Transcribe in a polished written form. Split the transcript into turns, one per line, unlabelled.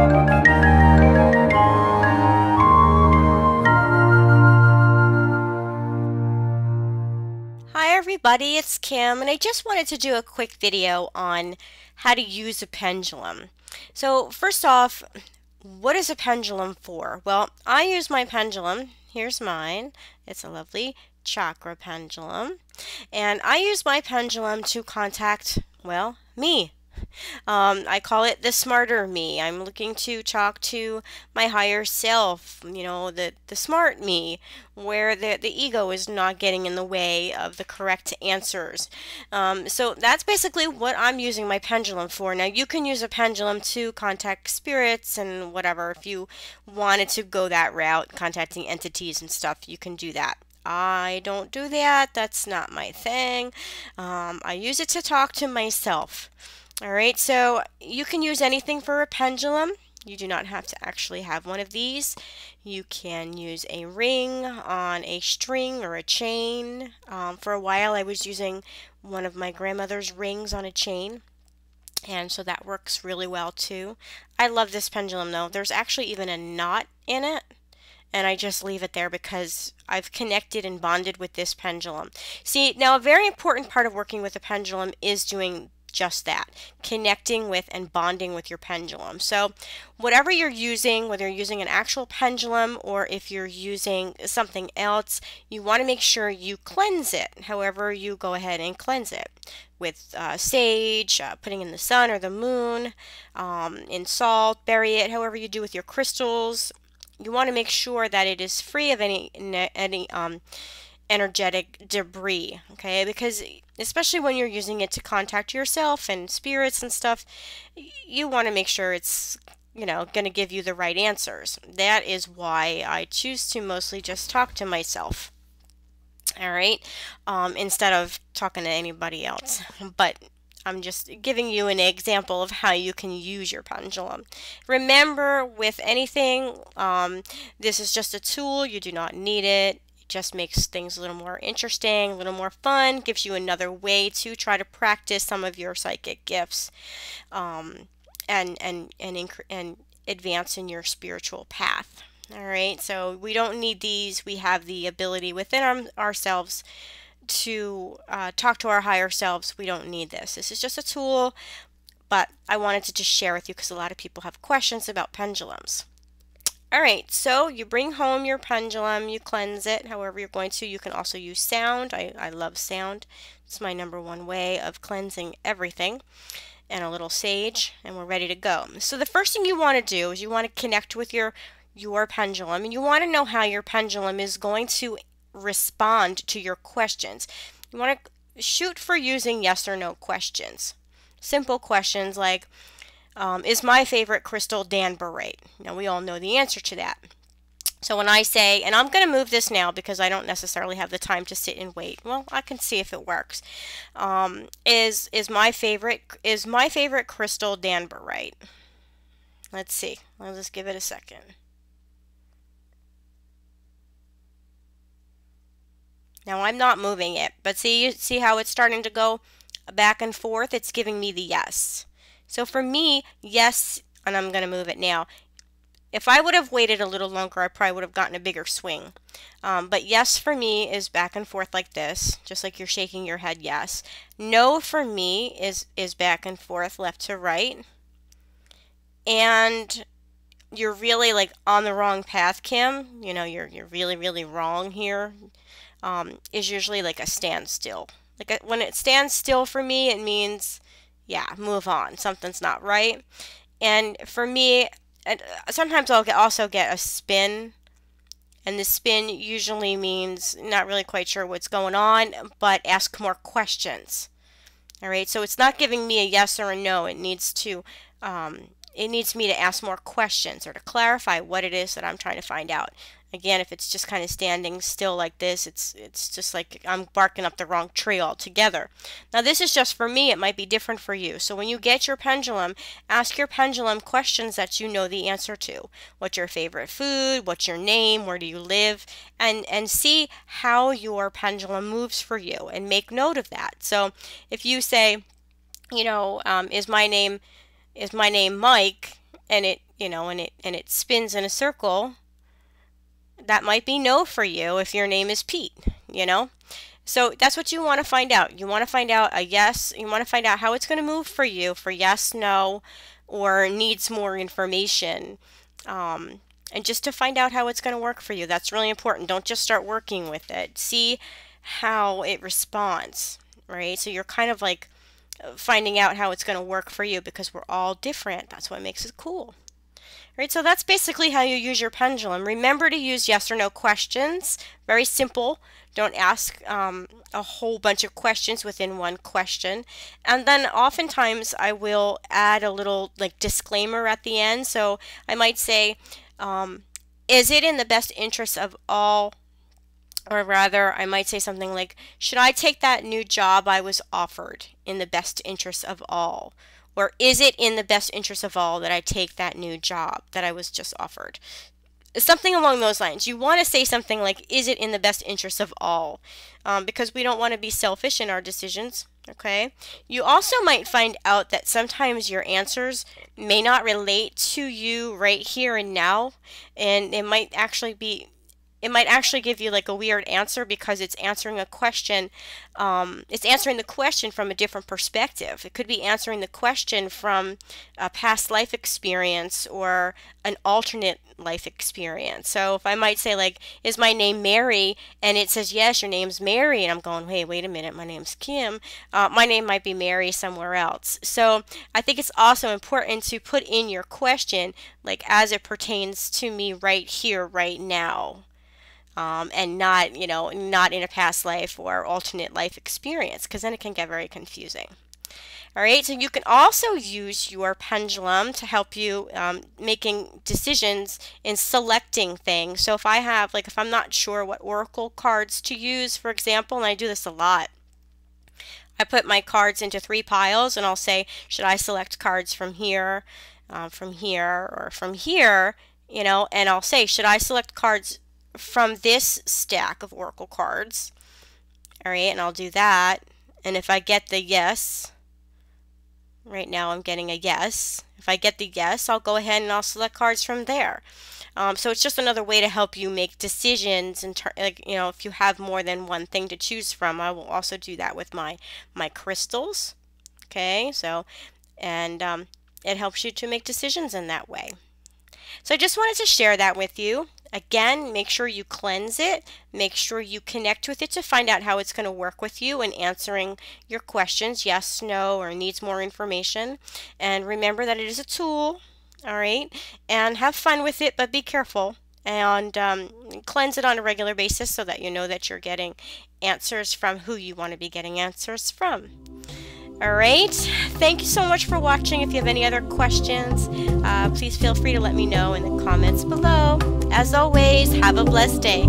Hi everybody, it's Kim, and I just wanted to do a quick video on how to use a pendulum. So first off, what is a pendulum for? Well, I use my pendulum. Here's mine. It's a lovely chakra pendulum. And I use my pendulum to contact, well, me. I call it the smarter me. I'm looking to talk to my higher self, the smart me, where the ego is not getting in the way of the correct answers. So that's basically what I'm using my pendulum for. Now, you can use a pendulum to contact spirits and whatever. If you wanted to go that route, contacting entities and stuff, you can do that. I don't do that. That's not my thing. I use it to talk to myself. Alright, so you can use anything for a pendulum. You do not have to actually have one of these. You can use a ring on a string or a chain. For a while I was using one of my grandmother's rings on a chain, and so that works really well too. I love this pendulum though. There's actually even a knot in it, and I just leave it there because I've connected and bonded with this pendulum. See, now a very important part of working with a pendulum is doing just that, connecting with and bonding with your pendulum. So whatever you're using, whether you're using an actual pendulum or if you're using something else, you want to make sure you cleanse it. However, you go ahead and cleanse it with sage, putting in the sun or the moon, in salt, bury it, however you do with your crystals. You want to make sure that it is free of any energetic debris, okay? Because especially when you're using it to contact yourself and spirits and stuff, you want to make sure it's, going to give you the right answers. That is why I choose to mostly just talk to myself, all right, instead of talking to anybody else. But I'm just giving you an example of how you can use your pendulum. Remember, with anything, this is just a tool. You do not need it. Just makes things a little more interesting, a little more fun, gives you another way to try to practice some of your psychic gifts, and advance in your spiritual path. All right, so we don't need these. We have the ability within ourselves to talk to our higher selves. We don't need this. This is just a tool, but I wanted to just share with you because a lot of people have questions about pendulums. Alright, so you bring home your pendulum, you cleanse it however you're going to. You can also use sound. I love sound. It's my #1 way of cleansing everything. And a little sage, and we're ready to go. So the first thing you want to do is you want to connect with your pendulum, and you want to know how your pendulum is going to respond to your questions. You want to shoot for using yes or no questions. Simple questions like, is my favorite crystal danburite? Now, we all know the answer to that. So when I say, and I'm going to move this now because I don't necessarily have the time to sit and wait. Well, I can see if it works. Is my favorite crystal danburite? Let's see. I'll just give it a second. Now I'm not moving it, but see how it's starting to go back and forth? It's giving me the yes. So for me, yes, and I'm going to move it now. If I would have waited a little longer, I probably would have gotten a bigger swing. But yes for me is back and forth like this, just like you're shaking your head yes. No for me is back and forth, left to right. And you're really like on the wrong path, Kim. You're really, really wrong here. Is usually like a standstill. When it stands still for me, it means, yeah, move on. Something's not right. And for me, sometimes I'll also get a spin. And the spin usually means not really quite sure what's going on, but ask more questions. All right, so it's not giving me a yes or a no. It needs me to ask more questions or to clarify what it is that I'm trying to find out. Again, if it's just kind of standing still like this, it's just like I'm barking up the wrong tree altogether. Now, this is just for me. It might be different for you. So when you get your pendulum, ask your pendulum questions that you know the answer to. What's your favorite food? What's your name? Where do you live? And see how your pendulum moves for you and make note of that. So if you say, is my name Mike, and and it spins in a circle, that might be no for you if your name is Pete, So that's what you want to find out. You want to find out a yes. You want to find out how it's going to move for you for yes, no, or needs more information. And just to find out how it's going to work for you. That's really important. Don't just start working with it. See how it responds, right? So you're kind of like finding out how it's going to work for you because we're all different. That's what makes it cool. Right, so that's basically how you use your pendulum. Remember to use yes or no questions. Very simple. Don't ask a whole bunch of questions within one question. And then oftentimes I will add a little like disclaimer at the end. So I might say, is it in the best interest of all? Or rather, I might say something like, should I take that new job I was offered in the best interest of all? Or is it in the best interest of all that I take that new job that I was just offered? Something along those lines. You want to say something like, is it in the best interest of all? Because we don't want to be selfish in our decisions. Okay. You also might find out that sometimes your answers may not relate to you right here and now, and it might actually give you like a weird answer because it's answering a question. It's answering the question from a different perspective. It could be answering the question from a past life experience or an alternate life experience. So if I might say like, is my name Mary? And it says, yes, your name's Mary. And I'm going, hey, wait a minute, my name's Kim. My name might be Mary somewhere else. So I think it's also important to put in your question like as it pertains to me right here, right now. And not, not in a past life or alternate life experience, because then it can get very confusing. All right, so you can also use your pendulum to help you making decisions in selecting things. So if I'm not sure what oracle cards to use, for example, and I do this a lot, I put my cards into 3 piles and I'll say, should I select cards from here, or from here, and I'll say, should I select cards from this stack of oracle cards? All right, and I'll do that. And if I get the yes, right now I'm getting a yes. If I get the yes, I'll go ahead and I'll select cards from there. So it's just another way to help you make decisions. If you have more than one thing to choose from, I will also do that with my crystals. Okay, so and it helps you to make decisions in that way. So I just wanted to share that with you. Again, make sure you cleanse it. Make sure you connect with it to find out how it's going to work with you in answering your questions, yes, no, or needs more information. And remember that it is a tool, all right? And have fun with it, but be careful. And cleanse it on a regular basis so that you know that you're getting answers from who you want to be getting answers from. All right, thank you so much for watching. If you have any other questions, please feel free to let me know in the comments below. As always, have a blessed day.